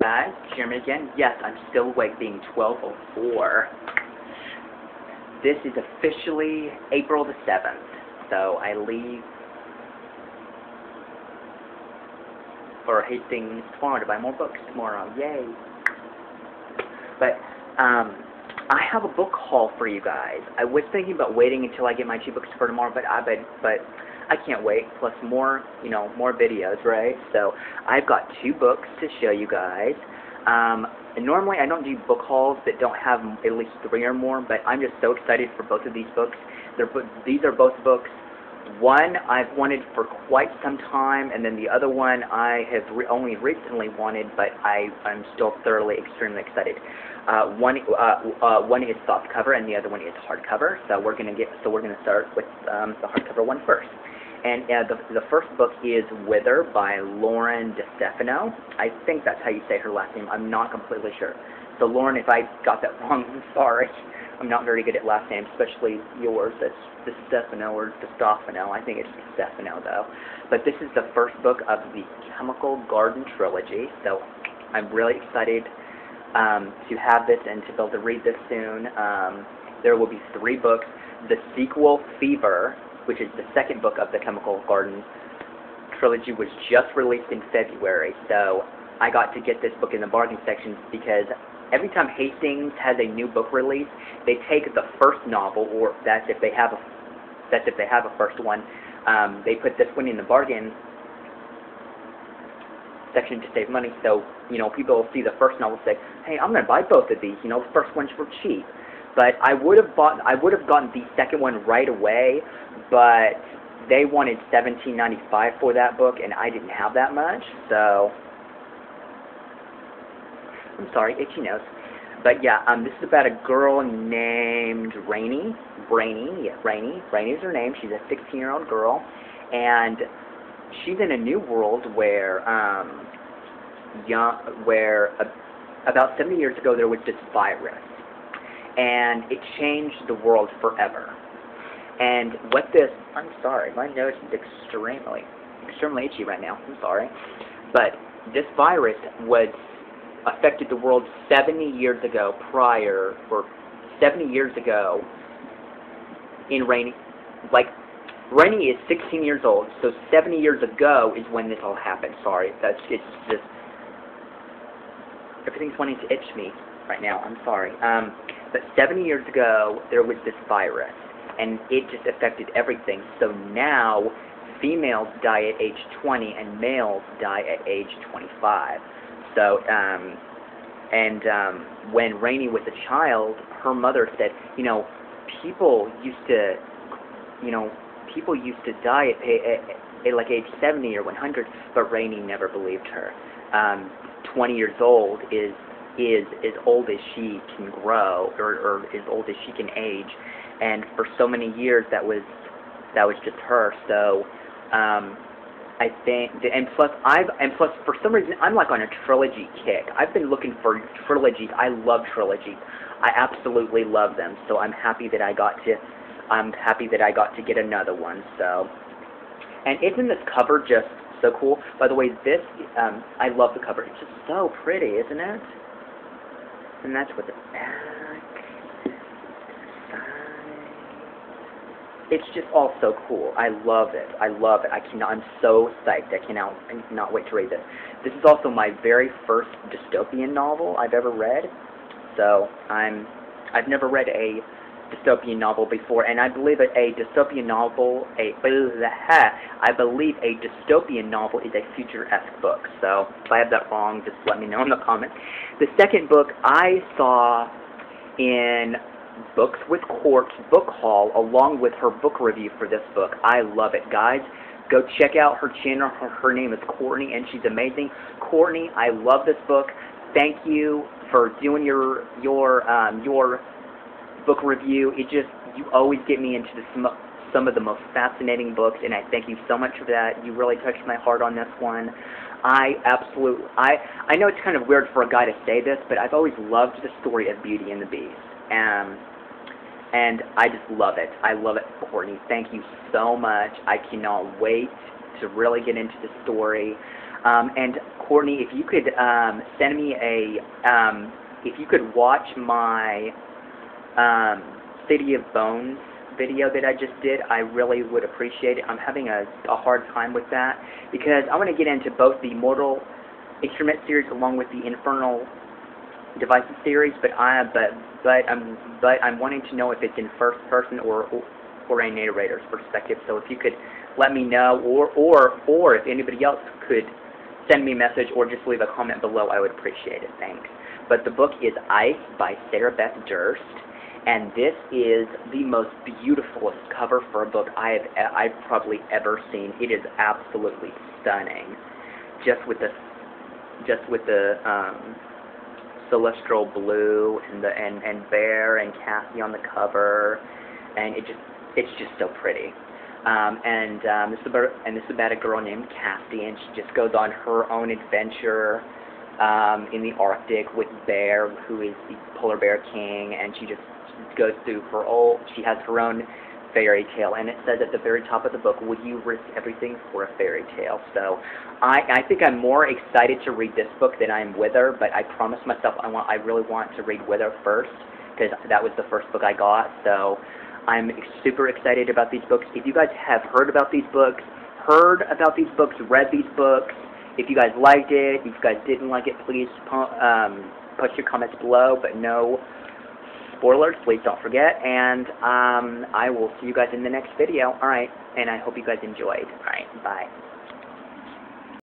Guys, Jeremy again. Yes, I'm still awake, being 12:04. This is officially April the 7th, so I leave for Hastings tomorrow to buy more books tomorrow. Yay! But I have a book haul for you guys. I was thinking about waiting until I get my 2 books for tomorrow, but I can't wait. Plus more, more videos, right? So I've got 2 books to show you guys. And normally I don't do book hauls that don't have at least 3 or more, but I'm just so excited for both of these books. These are both books. One I've wanted for quite some time, and then the other one I have only recently wanted, but I'm still thoroughly, extremely excited. One is softcover, and the other one is hardcover. So we're gonna start with the hardcover one first. And the first book is Wither by Lauren DeStefano. I think that's how you say her last name. I'm not completely sure. So Lauren, if I got that wrong, I'm sorry. I'm not very good at last names, especially yours. It's DeStefano or DeStefano. I think it's DeStefano, though. But this is the first book of the Chemical Garden trilogy. So I'm really excited to have this and to be able to read this soon. There will be 3 books. The sequel, Fever, which is the second book of the Chemical Garden trilogy, was just released in February. So I got to get this book in the bargain section because every time Hastings has a new book release, they take the first novel, or that's if they have a first one. They put this one in the bargain section to save money. So people will see the first novel and say, "Hey, I'm going to buy both of these. The first one's for cheap." But I would have gotten the second one right away, but they wanted $17.95 for that book, and I didn't have that much, so I'm sorry, itchy nose. But yeah, this is about a girl named Rainy. Rainy is her name. She's a 16-year-old girl, and she's in a new world where about 70 years ago there was this virus, and it changed the world forever. And what this, I'm sorry, my nose is extremely itchy right now. I'm sorry, but this virus affected the world 70 years ago in Rainy. Like, Rainy is 16 years old, so 70 years ago is when this all happened. Sorry, it's just everything's wanting to itch me right now. I'm sorry. But 70 years ago there was this virus, and it just affected everything. So now females die at age 20 and males die at age 25. So when Rainy was a child, her mother said, people used to die at like age 70 or 100, but Rainy never believed her. 20 years old is as old as she can grow, or as old as she can age, and for so many years that was just her. So I think, and plus for some reason I'm like on a trilogy kick. I've been looking for trilogies. I love trilogies. I absolutely love them. So I'm happy that I got to get another one. So, and isn't this cover just so cool? By the way, this I love the cover. It's just so pretty, isn't it? And that's what the back. It's just all so cool. I love it. I'm so psyched. I cannot wait to read this. This is also my very first dystopian novel I've ever read. So I've never read a dystopian novel before, and I believe a dystopian novel is a future-esque book. So if I have that wrong, just let me know in the comments. The second book I saw in Books with Quartz book haul, along with her book review for this book. I love it, guys. Go check out her channel. Her name is Courtney, and she's amazing. Courtney, I love this book. Thank you for doing your book review. You always get me into some of the most fascinating books, and I thank you so much for that. You really touched my heart on this one. I know it's kind of weird for a guy to say this, but I've always loved the story of Beauty and the Beast. And I just love it. I love it, Courtney. Thank you so much. I cannot wait to really get into the story. And Courtney, if you could send me a, if you could watch my City of Bones video that I just did, I really would appreciate it. I'm having a hard time with that because I want to get into both the Mortal Instrument series along with the Infernal Devices series, but I'm wanting to know if it's in first person or a narrator's perspective. So if you could let me know, or if anybody else could send me a message or just leave a comment below, I would appreciate it. Thanks. But the book is Ice by Sarah Beth Durst, and this is the most beautiful cover for a book I've probably ever seen. It is absolutely stunning, just with the celestial blue and Bear and Cassie on the cover, and it's just so pretty. This is about a girl named Cassie, and she just goes on her own adventure in the Arctic with Bear, who is the polar bear king, and she just goes through she has her own fairy tale, and it says at the very top of the book, would you risk everything for a fairy tale? So I think I'm more excited to read this book than I am Wither, but I promised myself I really want to read Wither first, because that was the first book I got. So I'm super excited about these books. If you guys have heard about these books, read these books, if you guys liked it, if you guys didn't like it, please post your comments below, but no spoilers, please don't forget, and I will see you guys in the next video. Alright, and I hope you guys enjoyed. Alright, bye.